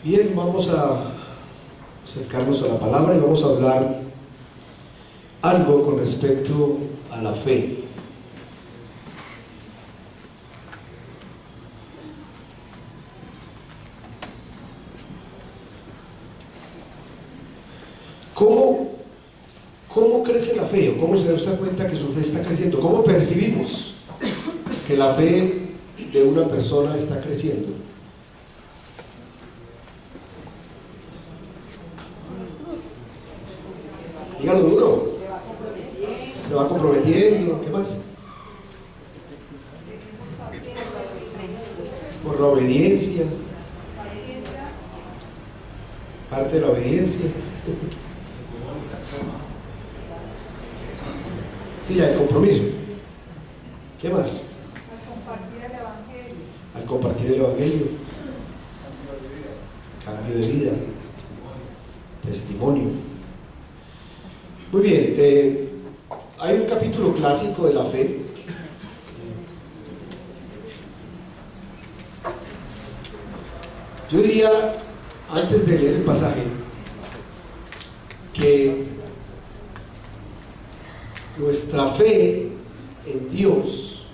Bien, vamos a acercarnos a la palabra y vamos a hablar algo con respecto a la fe. ¿Cómo crece la fe? ¿O cómo se da cuenta que su fe está creciendo? ¿Cómo percibimos que la fe de una persona está creciendo? Dígalo duro. Se va comprometiendo. ¿Qué más? Por la obediencia. Parte de la obediencia. Sí, el compromiso. ¿Qué más? Al compartir el Evangelio. Cambio de vida. Testimonio. Muy bien, hay un capítulo clásico de la fe. Yo diría, antes de leer el pasaje, que nuestra fe en Dios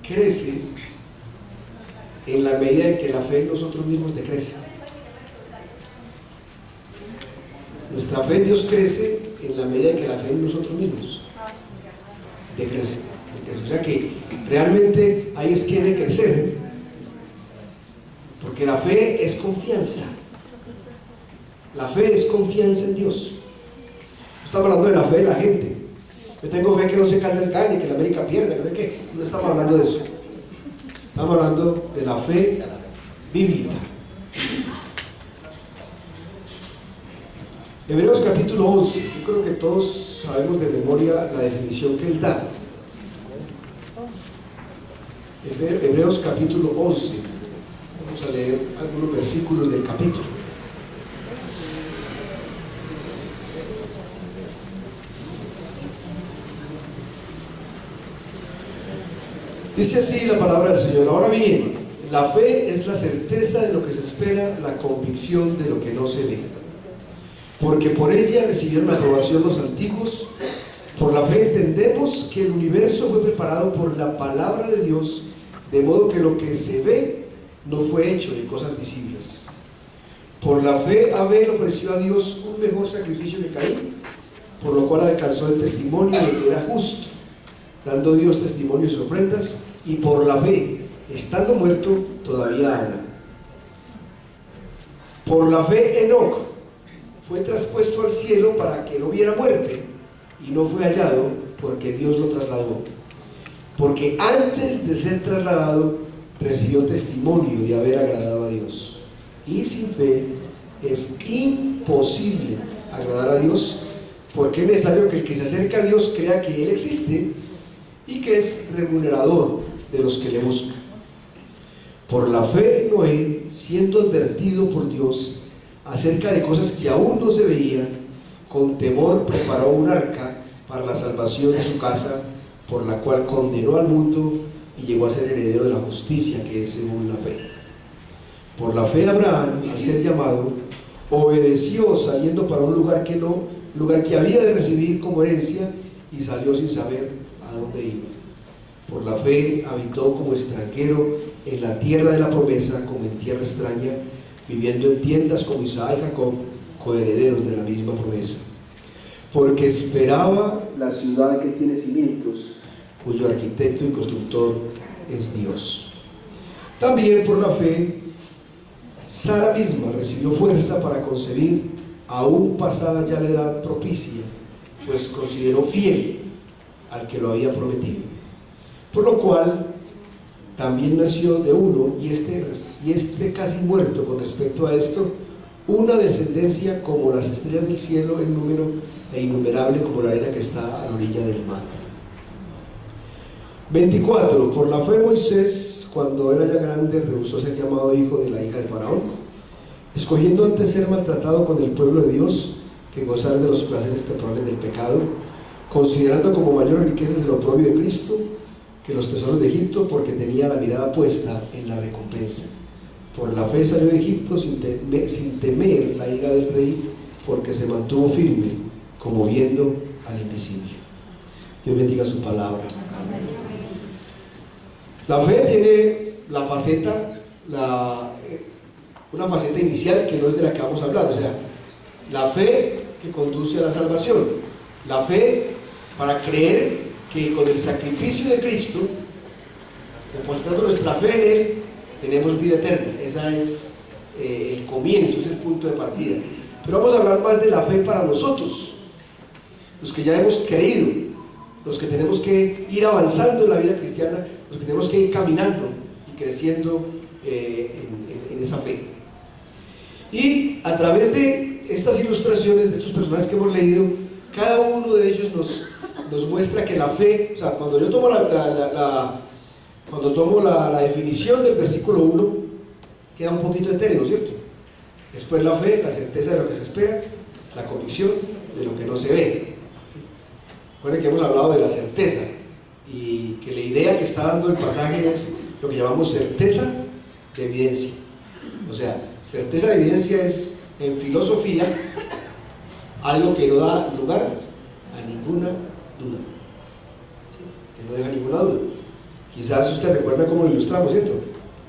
crece en la medida en que la fe en nosotros mismos decrece. Nuestra fe en Dios crece en la medida en que la fe en nosotros mismos decrece. O sea que realmente ahí es que debe crecer, porque la fe es confianza. La fe es confianza en Dios. Estamos hablando de la fe de la gente. Yo tengo fe que no se Caldas gane, que la América pierda, no estamos hablando de eso. Estamos hablando de la fe bíblica. Hebreos capítulo 11, yo creo que todos sabemos de memoria la definición que él da. Hebreos capítulo 11, vamos a leer algunos versículos del capítulo. Dice así la palabra del Señor: ahora bien, la fe es la certeza de lo que se espera, la convicción de lo que no se ve. Porque por ella recibieron aprobación los antiguos. Por la fe entendemos que el universo fue preparado por la palabra de Dios, de modo que lo que se ve no fue hecho de cosas visibles. Por la fe Abel ofreció a Dios un mejor sacrificio que Caín, por lo cual alcanzó el testimonio de que era justo, dando Dios testimonio de sus ofrendas. Y por la fe, estando muerto, todavía habla. Por la fe Enoc fue traspuesto al cielo para que no viera muerte, y no fue hallado porque Dios lo trasladó. Porque antes de ser trasladado recibió testimonio de haber agradado a Dios. Y sin fe es imposible agradar a Dios, porque es necesario que el que se acerca a Dios crea que Él existe y que es remunerador de los que le buscan. Por la fe Noé, siendo advertido por Dios acerca de cosas que aún no se veían, con temor preparó un arca para la salvación de su casa, por la cual condenó al mundo y llegó a ser heredero de la justicia, que es según la fe. Por la fe Abraham, al ser llamado, obedeció saliendo para un lugar que había de recibir como herencia, y salió sin saber a dónde iba. Por la fe habitó como extranjero en la tierra de la promesa, como en tierra extraña, viviendo en tiendas como Isaac y Jacob, coherederos de la misma promesa. Porque esperaba la ciudad que tiene cimientos, cuyo arquitecto y constructor es Dios. También por la fe Sara misma recibió fuerza para concebir, aún pasada ya la edad propicia, pues consideró fiel al que lo había prometido. Por lo cual también nació de uno, y este casi muerto con respecto a esto, una descendencia como las estrellas del cielo en número, e innumerable como la arena que está a la orilla del mar. 24. Por la fe Moisés, cuando era ya grande, rehusó ser llamado hijo de la hija de Faraón, escogiendo antes ser maltratado con el pueblo de Dios que gozar de los placeres temporales del pecado, considerando como mayores riquezas el oprobio de Cristo que los tesoros de Egipto, porque tenía la mirada puesta en la recompensa. Por la fe salió de Egipto sin temer la ira del rey, porque se mantuvo firme, como viendo al invisible. Dios bendiga su palabra. La fe tiene la faceta, una faceta inicial que no es de la que vamos a hablar, o sea, la fe que conduce a la salvación, la fe para creer que con el sacrificio de Cristo, depositando nuestra fe en Él, tenemos vida eterna. Esa es el comienzo, es el punto de partida. Pero vamos a hablar más de la fe para nosotros, los que ya hemos creído, los que tenemos que ir avanzando en la vida cristiana, los que tenemos que ir caminando y creciendo en esa fe. Y a través de estas ilustraciones, de estos personajes que hemos leído, cada uno de ellos nos muestra que la fe, o sea, cuando yo tomo la definición del versículo 1, queda un poquito etéreo, ¿cierto? Después la fe, la certeza de lo que se espera, la convicción de lo que no se ve, ¿sí? Recuerden que hemos hablado de la certeza y que la idea que está dando el pasaje es lo que llamamos certeza de evidencia. O sea, certeza de evidencia es, en filosofía, algo que no da lugar a ninguna duda, ¿sí? Que no deja ninguna duda. Quizás usted recuerda cómo lo ilustramos, ¿cierto?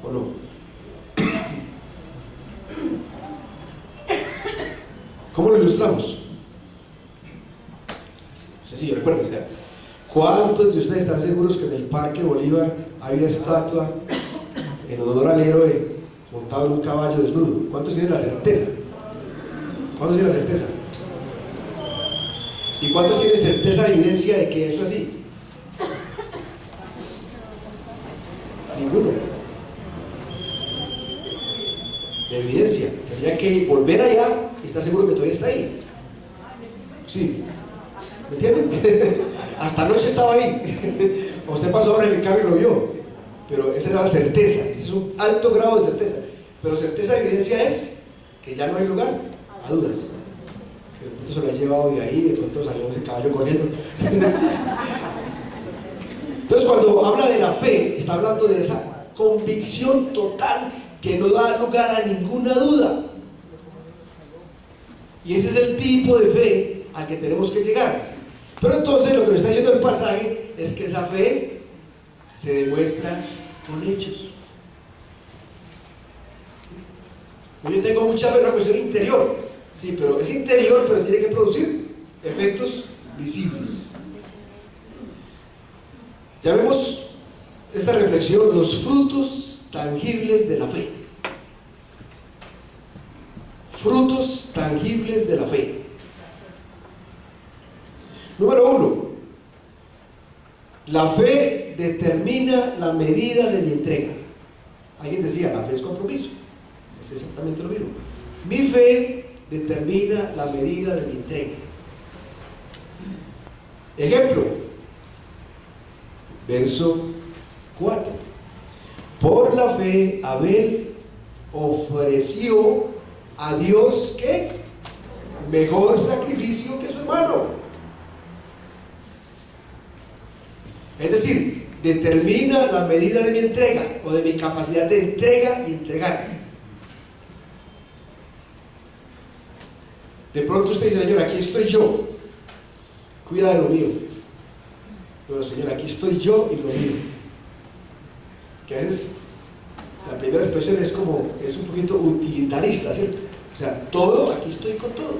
¿O no? ¿Cómo lo ilustramos? Sencillo, recuerden, o sea, ¿cuántos de ustedes están seguros que en el Parque Bolívar hay una estatua en honor al héroe montado en un caballo desnudo? ¿Cuántos tienen la certeza? ¿Cuántos tienen la certeza? ¿Y cuántos tienen certeza de evidencia de que eso es así? Ninguno. De evidencia. Tendría que volver allá y estar seguro que todavía está ahí. Sí. ¿Me entienden? Hasta anoche estaba ahí. O usted pasó ahora en el carro y lo vio. Pero esa era la certeza. Ese es un alto grado de certeza. Pero certeza de evidencia es que ya no hay lugar a dudas. Que de pronto se lo ha llevado de ahí, de pronto salió ese caballo corriendo. Entonces, cuando habla de la fe, está hablando de esa convicción total que no da lugar a ninguna duda. Y ese es el tipo de fe al que tenemos que llegar. Pero entonces lo que nos está diciendo el pasaje es que esa fe se demuestra con hechos. Yo tengo mucha fe, una cuestión interior, sí, pero es interior, pero tiene que producir efectos visibles. Llamemos esta reflexión los frutos tangibles de la fe. Frutos tangibles de la fe. Número 1. La fe determina la medida de mi entrega. Alguien decía, la fe es compromiso. Es exactamente lo mismo. Mi fe determina la medida de mi entrega. Ejemplo, verso 4. Por la fe, Abel ofreció a Dios, ¿qué? Mejor sacrificio que su hermano. Es decir, determina la medida de mi entrega o de mi capacidad de entrega y entregar. De pronto usted dice, Señor, aquí estoy yo, cuida de lo mío. Bueno, Señor, aquí estoy yo y lo mío. Que a veces la primera expresión es un poquito utilitarista, ¿cierto? O sea, todo, aquí estoy con todo.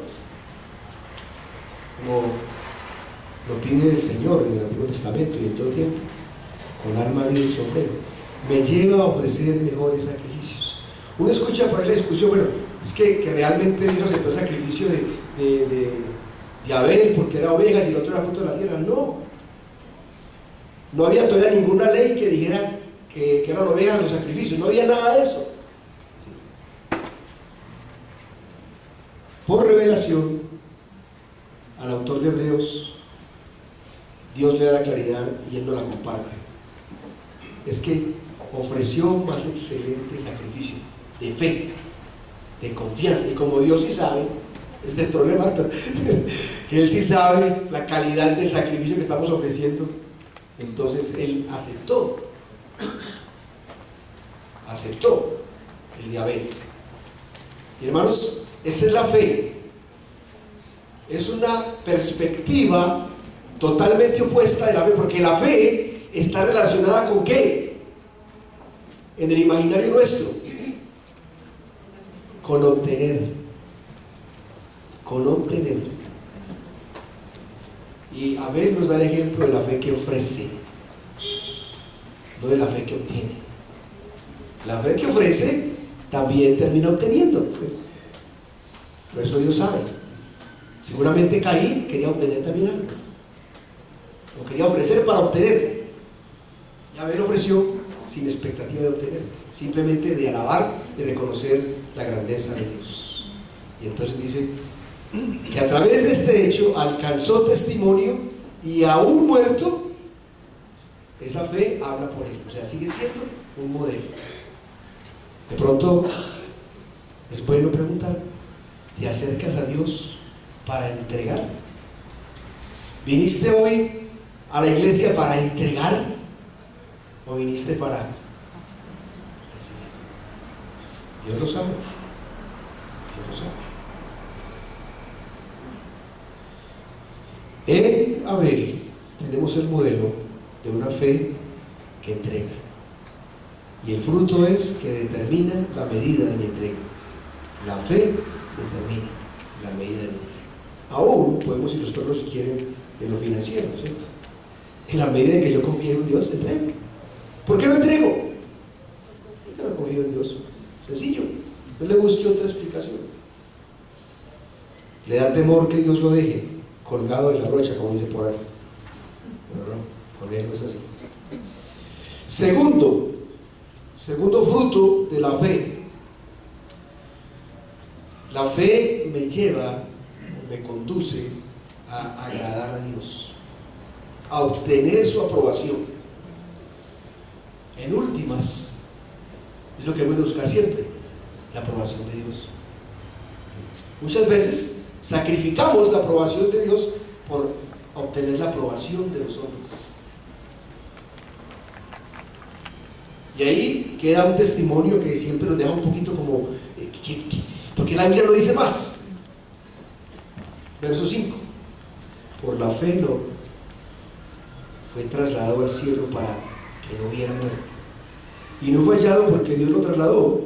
Como lo pide el Señor en el Antiguo Testamento y en todo tiempo, con alma, vida y sombrero. Me lleva a ofrecer mejores sacrificios. Uno escucha por ahí la discusión, bueno, es que realmente Dios aceptó el sacrificio de Abel porque era ovejas y el otro era fruto de la tierra. No había todavía ninguna ley que dijera que eran ovejas los sacrificios, no había nada de eso. ¿Sí? Por revelación, al autor de Hebreos, Dios le da la claridad y él no la comparte. Es que ofreció más excelente sacrificio de fe, de confianza, y como Dios sí sabe, ese es el problema, que Él sí sabe la calidad del sacrificio que estamos ofreciendo, entonces Él aceptó el de Abel. Y hermanos, esa es la fe. Es una perspectiva totalmente opuesta de la fe, porque la fe está relacionada con ¿qué? En el imaginario nuestro, con obtener. Con obtener. Y Abel nos da el ejemplo de la fe que ofrece, no de la fe que obtiene. La fe que ofrece también termina obteniendo. Por eso Dios sabe. Seguramente Caín quería obtener también algo. Lo quería ofrecer para obtener. Y Abel ofreció sin expectativa de obtener, simplemente de alabar y reconocer la grandeza de Dios. Y entonces dice que a través de este hecho alcanzó testimonio, y aún muerto, esa fe habla por él. O sea, sigue siendo un modelo. De pronto es bueno preguntar: ¿te acercas a Dios para entregar? ¿Viniste hoy a la iglesia para entregar o viniste para recibir? Dios lo sabe. Dios lo sabe. En Abel tenemos el modelo de una fe que entrega, y el fruto es que determina la medida de mi entrega. La fe determina la medida de mi entrega. Aún podemos ilustrarlo, si quieren, en lo financiero, ¿cierto? En la medida en que yo confío en Dios, entrego. ¿Por qué no entrego? Porque no confío en Dios. Sencillo, no le busque otra explicación. Le da temor que Dios lo deje colgado de la brocha, como dice por ahí. Pero no, con él no es así. Segundo fruto de la fe. La fe me lleva, me conduce a agradar a Dios, a obtener su aprobación. En últimas, es lo que hemos de buscar siempre, la aprobación de Dios. Muchas veces sacrificamos la aprobación de Dios por obtener la aprobación de los hombres. Y ahí queda un testimonio que siempre nos deja un poquito como porque la Biblia lo dice más. Verso 5: por la fe no fue trasladado al cielo para que no viera muerte, y no fue hallado porque Dios lo trasladó,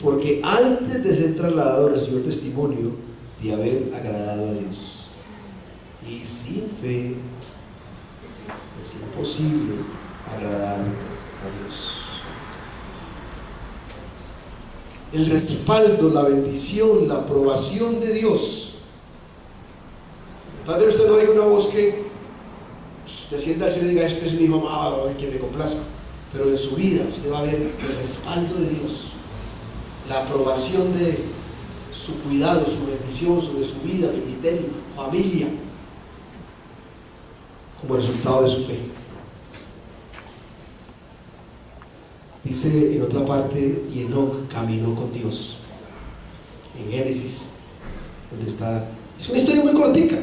porque antes de ser trasladado recibió el testimonio de haber agradado a Dios. Y sin fe es imposible agradar a Dios. El respaldo, la bendición, la aprobación de Dios. Tal vez usted no oiga una voz que le sienta al Señor y diga: este es mi mamá, que me complazca. Pero en su vida usted va a ver el respaldo de Dios, la aprobación de su cuidado, su bendición sobre su vida, ministerio, familia, como resultado de su fe. Dice en otra parte: y Enoc caminó con Dios. En Génesis, donde está, es una historia muy cortica.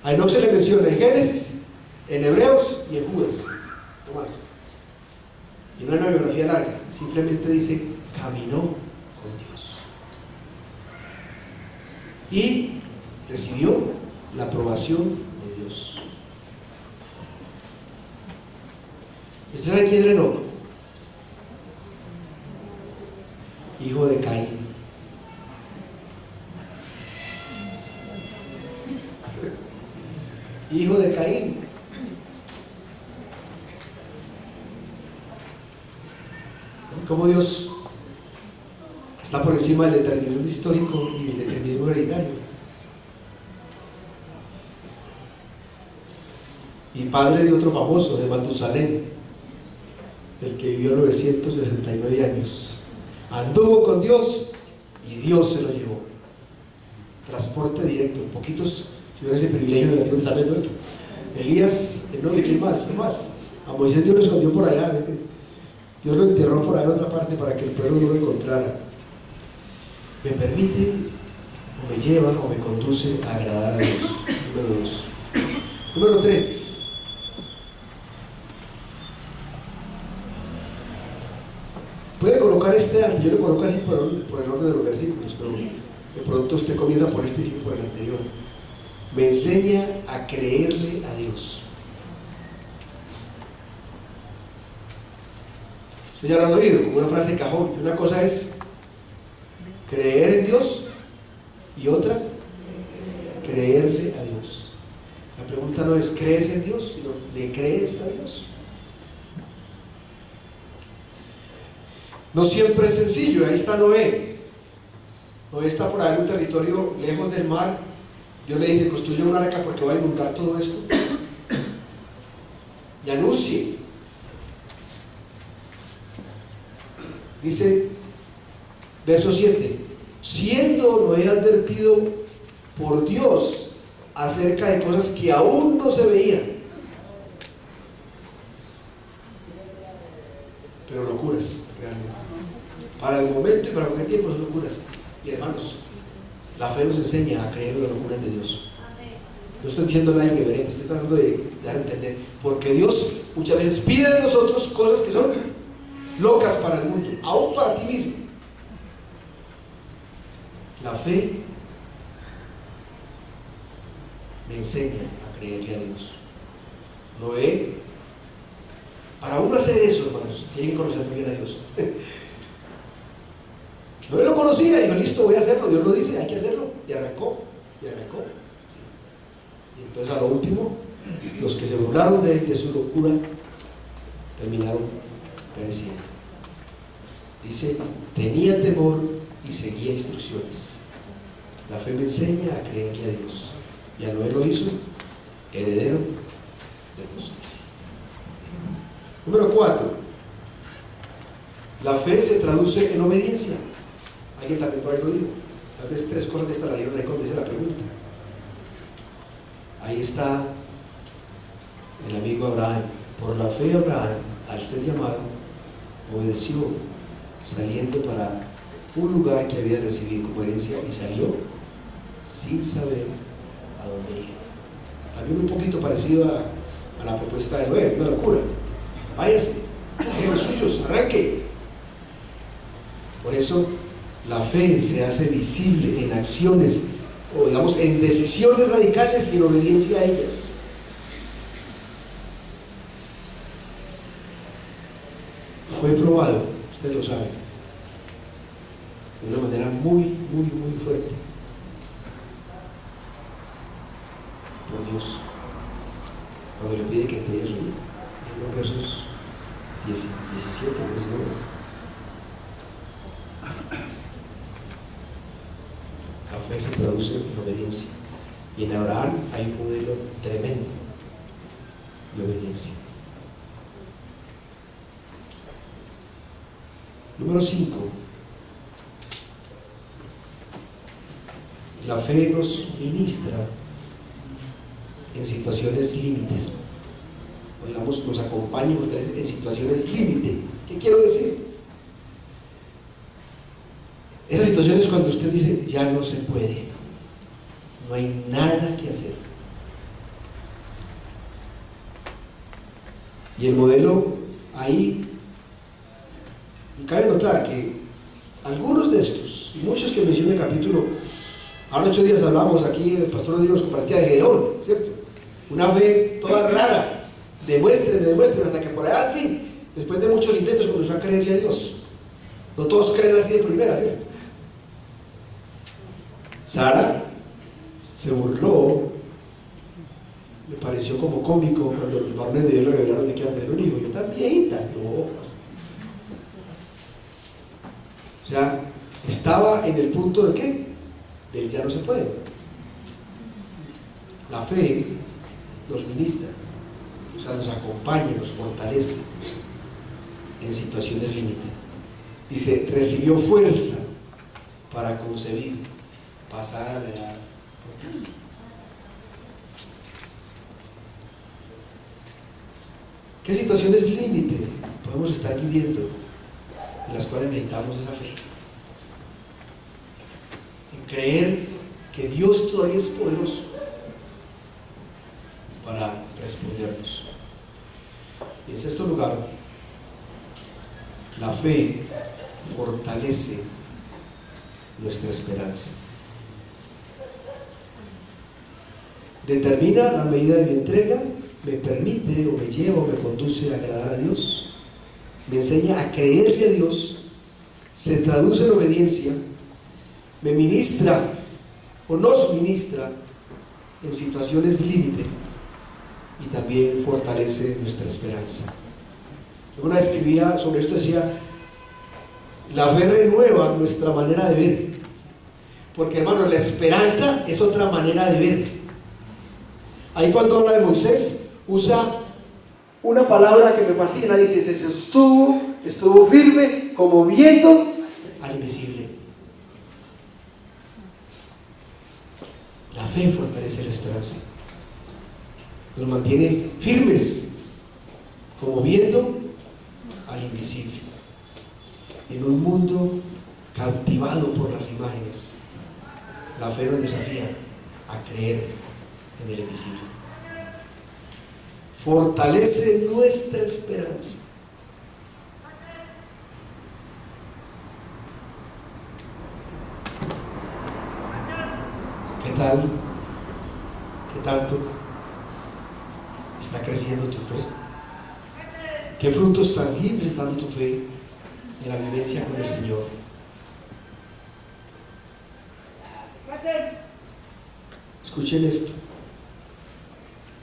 A Enoc se le menciona en Génesis, en Hebreos y en Judas, no más. Y no es una biografía larga, simplemente dice: caminó con Dios y recibió la aprobación de Dios. ¿Usted sabe quién era Enoc? Hijo de Caín. Hijo de Caín. Cómo Dios está por encima del determinismo histórico y del determinismo hereditario. Y padre de otro famoso, de Matusalén, el que vivió 969 años. Anduvo con Dios y Dios se lo llevó. Transporte directo. Poquitos tuvieron ese privilegio de saber todo esto. Elías, no, ¿quién más? ¿Quién más? A Moisés Dios lo escondió por allá. Dios lo enterró por ahí en otra parte para que el pueblo no lo encontrara. Me permite, o me lleva, o me conduce a agradar a Dios. Número 2. Número 3. ¿Puede colocar este año, yo lo coloco así por el orden de los versículos, pero de pronto usted comienza por este y sigue por el anterior. Me enseña a creerle a Dios. Ustedes ya lo han oído, como una frase de cajón, que una cosa es creer en Dios y otra, creerle a Dios. La pregunta no es ¿crees en Dios?, sino ¿le crees a Dios? No siempre es sencillo. Ahí está Noé. Noé está por ahí en un territorio lejos del mar. Dios le dice: construye una arca porque va a inundar todo esto. Y anuncie. Dice, verso 7: siendo Noé advertido por Dios acerca de cosas que aún no se veían, pero locuras realmente. Para el momento y para cualquier tiempo son locuras. Y hermanos, la fe nos enseña a creer en las locuras de Dios. No estoy diciendo nada irreverente, estoy tratando de dar a entender, porque Dios muchas veces pide de nosotros cosas que son locas para el mundo, aún para ti mismo. La fe me enseña a creerle a Dios. Noé, para uno hacer eso, hermanos, tiene que conocer muy bien a Dios. Noé lo conocía y dijo: listo, voy a hacerlo. Dios lo dice, hay que hacerlo. Y arrancó. Sí. Y entonces a lo último, los que se burlaron de su locura terminaron pereciendo. Dice: tenía temor y seguía instrucciones. La fe me enseña a creerle a Dios. Y a Noé lo hizo heredero de justicia. Número 4. La fe se traduce en obediencia. Alguien también por ahí lo dijo. Tal vez 3 cosas de esta la dieron ahí cuando hice la pregunta. Ahí está el amigo Abraham. Por la fe Abraham, al ser llamado, obedeció, saliendo para un lugar que había recibido como herencia, y salió sin saber a dónde iba. También un poquito parecido a la propuesta de Noé, una locura. Váyase, deje los suyos, arranque. Por eso la fe se hace visible en acciones, o digamos en decisiones radicales y en obediencia a ellas. Fue probado, ustedes lo saben, de una manera muy fuerte por Dios, cuando le pide que entregue a su hijo. En los versos 17 y 19. La fe se traduce en obediencia, y en Abraham hay un modelo tremendo de obediencia. Número 5. La fe nos ministra en situaciones límites, o digamos nos acompaña y fortalece en situaciones límite. ¿Qué quiero decir? Esas situaciones cuando usted dice: ya no se puede, no hay nada que hacer. Y el modelo ahí, y cabe notar que algunos de estos, y muchos que mencioné en el capítulo, ahora 8 días hablamos aquí, el pastor Rodrigo nos compartía de Gedeón, ¿cierto? Una fe toda rara, demuéstrenme, hasta que por allá al fin, después de muchos intentos, comenzó a creerle a Dios. No todos creen así de primera, ¿cierto? Sara se burló, le pareció como cómico cuando los varones de Dios le revelaron de que iba a tener un hijo. Yo tan viejita, no, pues. O sea, estaba en el punto de ¿qué? Del ya no se puede. La fe nos ministra, o sea, nos acompaña, nos fortalece en situaciones límite. Dice: recibió fuerza para concebir, pasar a la edad propicia. ¿Qué situaciones límite podemos estar viviendo en las cuales necesitamos esa fe? En creer que Dios todavía es poderoso para respondernos. Y en sexto lugar, la fe fortalece nuestra esperanza. Determina la medida de mi entrega, me permite o me lleva o me conduce a agradar a Dios, me enseña a creerle a Dios, se traduce en obediencia, me ministra o nos ministra en situaciones límite y también fortalece nuestra esperanza. Una vez escribía sobre esto, decía: la fe renueva nuestra manera de ver, porque hermanos, la esperanza es otra manera de ver. Ahí cuando habla de Moisés, usa una palabra que me fascina, dice: se estuvo firme como viendo al invisible. La fe fortalece la esperanza, nos mantiene firmes como viendo al invisible. En un mundo cautivado por las imágenes, la fe nos desafía a creer en el invisible. Fortalece nuestra esperanza. ¿Qué tal? ¿Qué tanto está creciendo tu fe? ¿Qué frutos tangibles está dando tu fe en la vivencia con el Señor? Escuchen esto: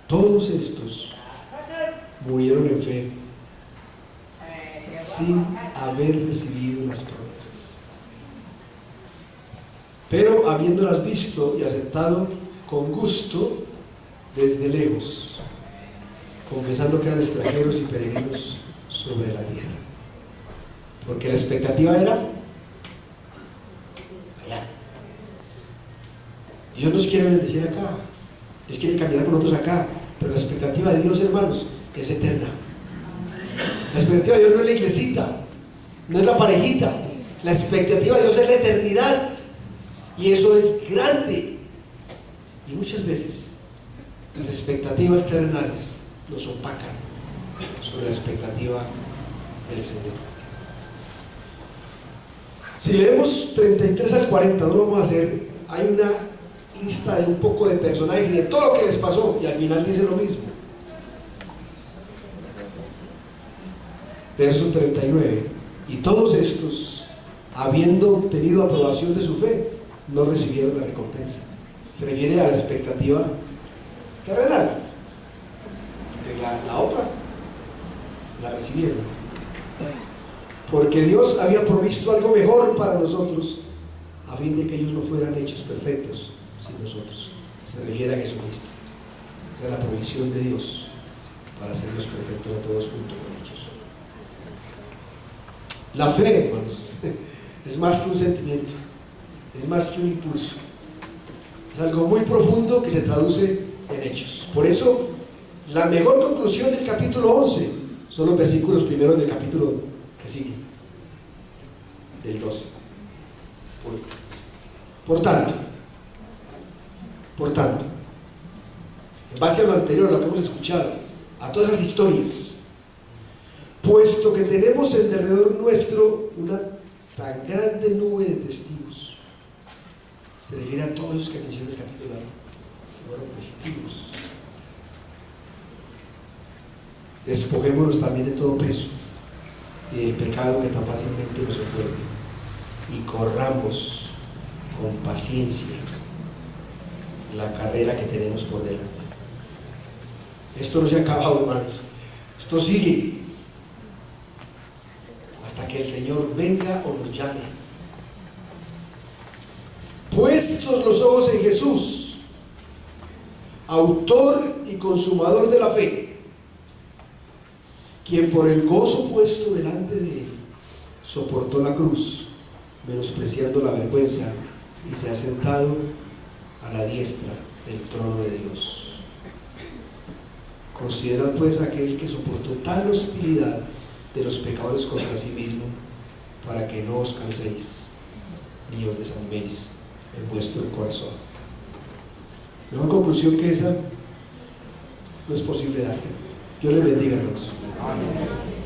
todos estos murieron en fe sin haber recibido las promesas, pero habiéndolas visto y aceptado con gusto desde lejos, confesando que eran extranjeros y peregrinos sobre la tierra. Porque la expectativa era allá. Dios nos quiere bendecir acá, Dios quiere caminar con nosotros acá, pero la expectativa de Dios, hermanos, es eterna. La expectativa de Dios no es la iglesita, no es la parejita. La expectativa de Dios es la eternidad, y eso es grande. Y muchas veces las expectativas terrenales nos opacan sobre la expectativa del Señor. Si leemos 33 al 40, no lo vamos a hacer, hay una lista de un poco de personajes y de todo lo que les pasó, y al final dice lo mismo. Verso 39: y todos estos, habiendo obtenido aprobación de su fe, no recibieron la recompensa. Se refiere a la expectativa terrenal. La otra la recibieron, porque Dios había provisto algo mejor para nosotros, a fin de que ellos no fueran hechos perfectos sin nosotros. Se refiere a Jesucristo. Esa es la provisión de Dios para hacernos perfectos a todos junto con ellos. La fe, hermanos, es más que un sentimiento, es más que un impulso, es algo muy profundo que se traduce en hechos. Por eso la mejor conclusión del capítulo 11 son los versículos primeros del capítulo que sigue, del 12. Por tanto, en base a lo anterior, a lo que hemos escuchado, a todas esas historias, puesto que tenemos en derredor nuestro una tan grande nube de testigos, se refiere a todos los que menciona el capítulo ahí, fueron testigos. Despojémonos también de todo peso y del pecado que tan fácilmente nos envuelve, y corramos con paciencia la carrera que tenemos por delante. Esto no se ha acabado, hermanos, esto sigue hasta que el Señor venga o nos llame. Puestos los ojos en Jesús, autor y consumador de la fe, quien por el gozo puesto delante de él soportó la cruz, menospreciando la vergüenza, y se ha sentado a la diestra del trono de Dios. Considerad pues aquel que soportó tal hostilidad de los pecadores contra sí mismo, para que no os canséis ni os desaniméis en vuestro corazón. Mejor conclusión que esa no es posible dar. Dios les bendiga, hermanos. Amén.